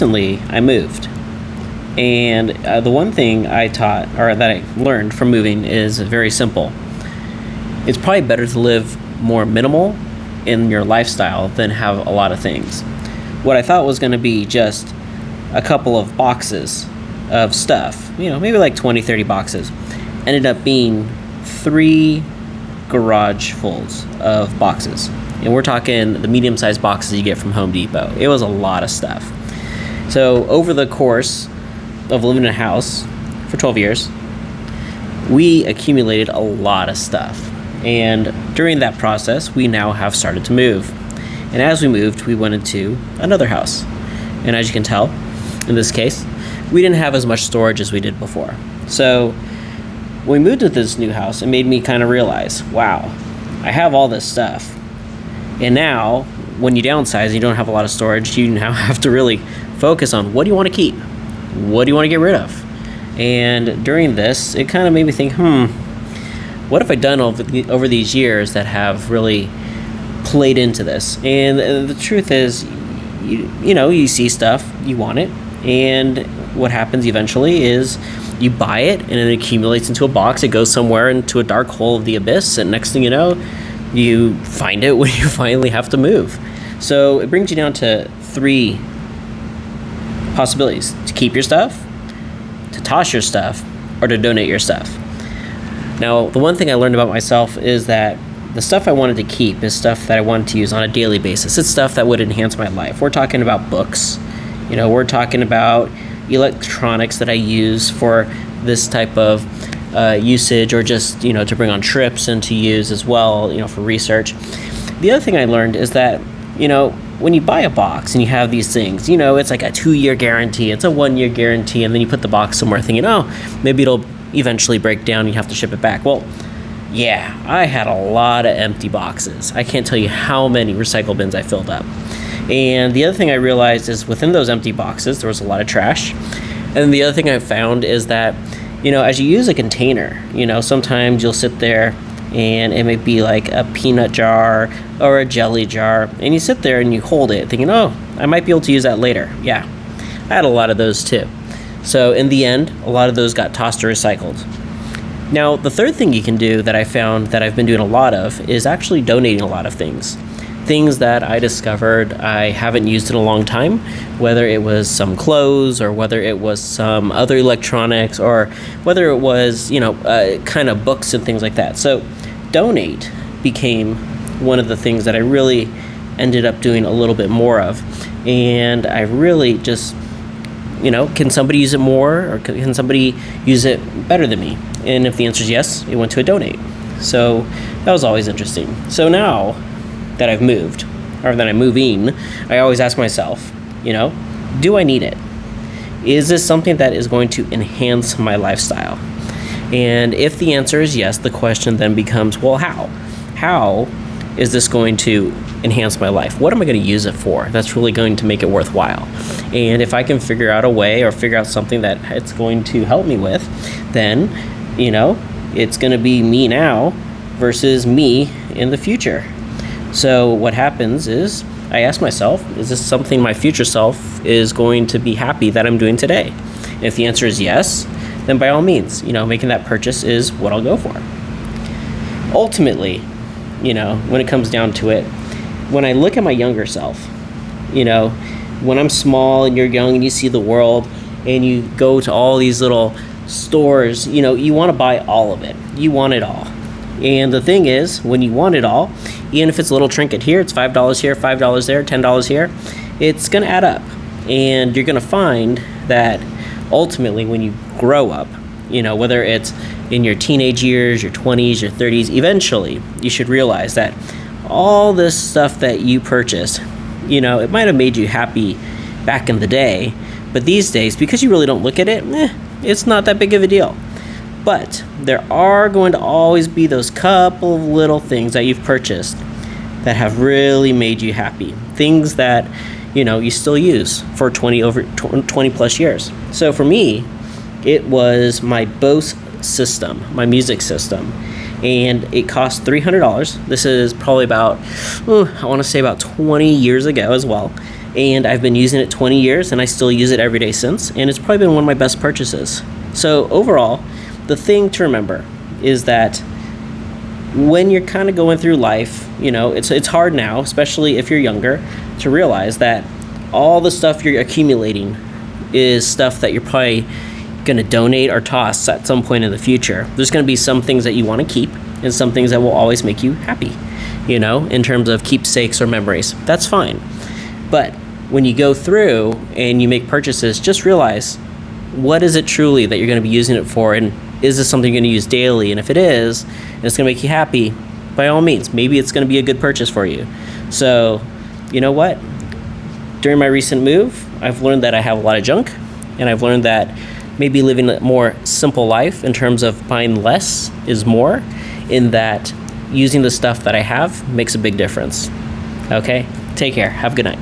recently I moved. And the one thing that I learned from moving is very simple. It's probably better to live more minimal in your lifestyle than have a lot of things. What I thought was going to be just a couple of boxes of stuff, maybe like 20, 30 boxes, ended up being 3 garage fulls of boxes. And we're talking the medium-sized boxes you get from Home Depot. It was a lot of stuff. So over the course of living in a house for 12 years, we accumulated a lot of stuff. And during that process, we now have started to move. And as we moved, we went into another house. And as you can tell, in this case, we didn't have as much storage as we did before. So when we moved to this new house, it made me kind of realize, wow, I have all this stuff. And now, when you downsize and you don't have a lot of storage, you now have to really focus on what do you want to keep? What do you want to get rid of? And during this, it kind of made me think, what have I done over these years that have really played into this? And the truth is, you see stuff, you want it, and what happens eventually is you buy it and it accumulates into a box. It goes somewhere into a dark hole of the abyss, and next thing you know, you find it when you finally have to move. So it brings you down to 3 possibilities: to keep your stuff, to toss your stuff, or to donate your stuff. Now, the one thing I learned about myself is that the stuff I wanted to keep is stuff that I wanted to use on a daily basis. It's stuff that would enhance my life. We're talking about books. We're talking about electronics that I use for this type of usage, or just, to bring on trips and to use as well, for research. The other thing I learned is that, when you buy a box and you have these things, it's like a 2-year guarantee, it's a 1-year guarantee, and then you put the box somewhere thinking, maybe it'll eventually break down and you have to ship it back. Well, yeah, I had a lot of empty boxes. I can't tell you how many recycle bins I filled up. And the other thing I realized is within those empty boxes, there was a lot of trash. And the other thing I found is that, as you use a container, sometimes you'll sit there and it may be like a peanut jar or a jelly jar, and you sit there and you hold it thinking, I might be able to use that later. Yeah, I had a lot of those too. So in the end, a lot of those got tossed or recycled. Now, the third thing you can do that I found that I've been doing a lot of is actually donating a lot of things. Things that I discovered I haven't used in a long time, whether it was some clothes or whether it was some other electronics or whether it was, kind of books and things like that. So donate became one of the things that I really ended up doing a little bit more of. And I really just, can somebody use it more, or can somebody use it better than me? And if the answer is yes, it went to a donate. So that was always interesting. So now that I've moved, or that I'm moving, I always ask myself, do I need it? Is this something that is going to enhance my lifestyle? And if the answer is yes, the question then becomes, well, how? How is this going to enhance my life? What am I going to use it for that's really going to make it worthwhile? And if I can figure out a way or figure out something that it's going to help me with, then, it's going to be me now versus me in the future. So what happens is I ask myself, is this something my future self is going to be happy that I'm doing today? And if the answer is yes, then by all means, making that purchase is what I'll go for. Ultimately, when it comes down to it, when I look at my younger self, when I'm small and you're young and you see the world and you go to all these little stores, you want to buy all of it. You want it all. And the thing is, when you want it all, even if it's a little trinket here, it's $5 here, $5 there, $10 here, it's going to add up. And you're going to find that ultimately when you grow up, whether it's in your teenage years, your 20s, your 30s, eventually you should realize that all this stuff that you purchased, it might have made you happy back in the day, but these days, because you really don't look at it, it's not that big of a deal. But there are going to always be those couple of little things that you've purchased that have really made you happy. Things that, you still use for 20 plus years. So for me, it was my Bose system, my music system. And it cost $300. This is probably about, I want to say about 20 years ago as well. and I've been using it 20 years and I still use it every day since, and it's probably been one of my best purchases. So overall, the thing to remember is that when you're kind of going through life, it's hard now, especially if you're younger, to realize that all the stuff you're accumulating is stuff that you're probably going to donate or toss at some point in the future. There's going to be some things that you want to keep and some things that will always make you happy, in terms of keepsakes or memories. That's fine. But when you go through and you make purchases, just realize, what is it truly that you're going to be using it for? And is this something you're going to use daily? And if it is, and it's going to make you happy, by all means, maybe it's going to be a good purchase for you. So, you know what? During my recent move, I've learned that I have a lot of junk, and I've learned that maybe living a more simple life in terms of buying less is more, in that using the stuff that I have makes a big difference. Okay? Take care. Have a good night.